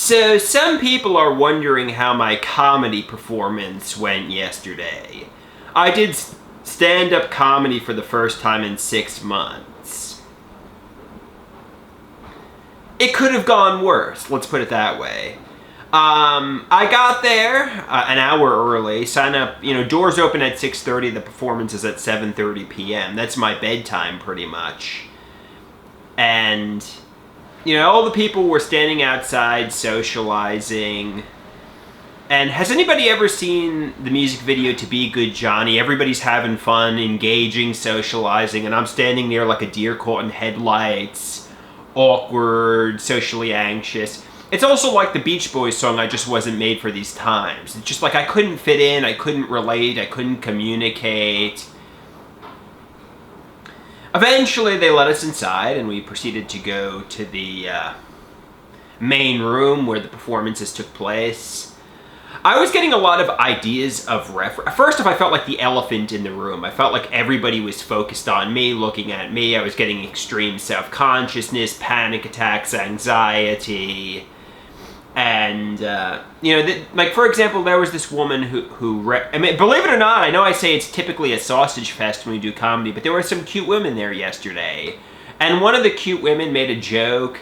So, some people are wondering how my comedy performance went yesterday. I did stand-up comedy for the first time in 6 months. It could have gone worse, let's put it that way. I got there an hour early, sign up, doors open at 6:30, the performance is at 7:30 p.m. That's my bedtime, pretty much. And, all the people were standing outside socializing. And has anybody ever seen the music video to Be Good Johnny? Everybody's having fun, engaging, socializing, and I'm standing near like a deer caught in headlights, awkward, socially anxious. It's also like the Beach Boys song, I just wasn't made for these times. It's just like I couldn't fit in, I couldn't relate, I couldn't communicate. Eventually they let us inside and we proceeded to go to the main room where the performances took place. I was getting a lot of ideas of First off, I felt like the elephant in the room. I felt like everybody was focused on me, looking at me. I was getting extreme self-consciousness, panic attacks, anxiety. And, for example, there was this woman who believe it or not, I know I say it's typically a sausage fest when we do comedy, but there were some cute women there yesterday. And one of the cute women made a joke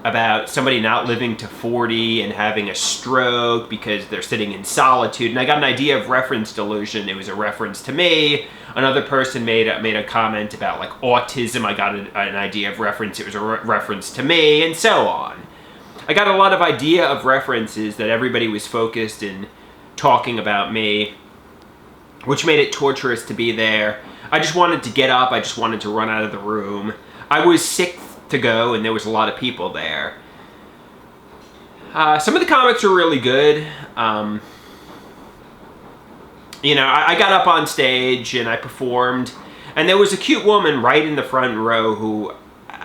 about somebody not living to 40 and having a stroke because they're sitting in solitude. And I got an idea of reference delusion. It was a reference to me. Another person made a comment about like autism. I got an idea of reference. It was a reference to me, and so on. I got a lot of idea of references that everybody was focused in talking about me, which made it torturous to be there. I just wanted to get up. I just wanted to run out of the room. I was sick to go, and there was a lot of people there. Some of the comics were really good. I got up on stage and I performed, and there was a cute woman right in the front row who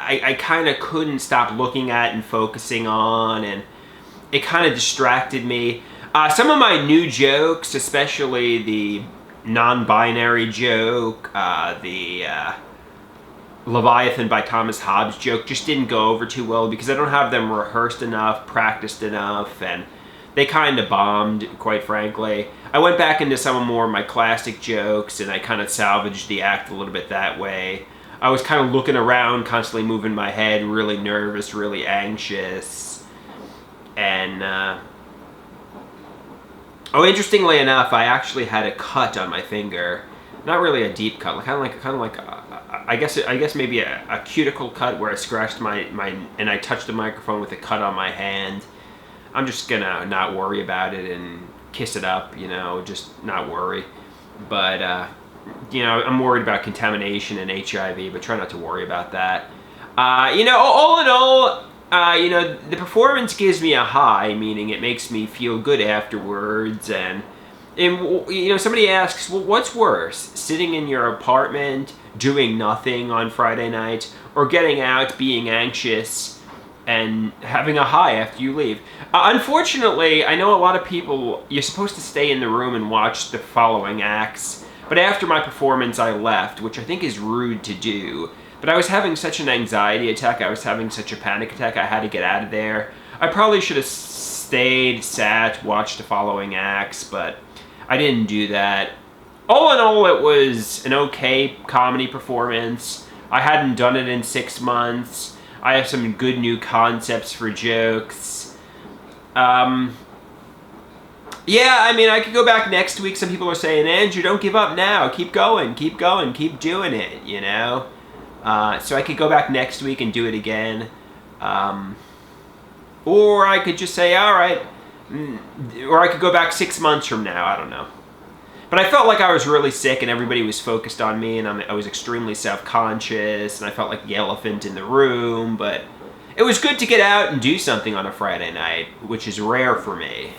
I kind of couldn't stop looking at and focusing on, and it kind of distracted me. Some of my new jokes, especially the non-binary joke, the Leviathan by Thomas Hobbes joke, just didn't go over too well because I don't have them rehearsed enough, practiced enough, and they kind of bombed, quite frankly. I went back into some more of my classic jokes and I kind of salvaged the act a little bit that way. I was kind of looking around, constantly moving my head, really nervous, really anxious. And, interestingly enough, I actually had a cut on my finger. Not really a deep cut, I guess maybe a cuticle cut where I scratched and I touched the microphone with a cut on my hand. I'm just gonna not worry about it and kiss it up, just not worry. But, I'm worried about contamination and HIV, but try not to worry about that. All in all, the performance gives me a high, meaning it makes me feel good afterwards. And somebody asks, well, what's worse? Sitting in your apartment, doing nothing on Friday night, or getting out, being anxious, and having a high after you leave? Unfortunately, I know a lot of people, you're supposed to stay in the room and watch the following acts. But after my performance, I left, which I think is rude to do. But I was having such an anxiety attack, I was having such a panic attack, I had to get out of there. I probably should have stayed, sat, watched the following acts, but I didn't do that. All in all, it was an okay comedy performance. I hadn't done it in 6 months. I have some good new concepts for jokes. Yeah, I could go back next week. Some people are saying, Andrew, don't give up now. Keep going, keep doing it, So I could go back next week and do it again. Or I could just say, all right. Or I could go back 6 months from now. I don't know. But I felt like I was really sick and everybody was focused on me, and I was extremely self-conscious, and I felt like the elephant in the room. But it was good to get out and do something on a Friday night, which is rare for me.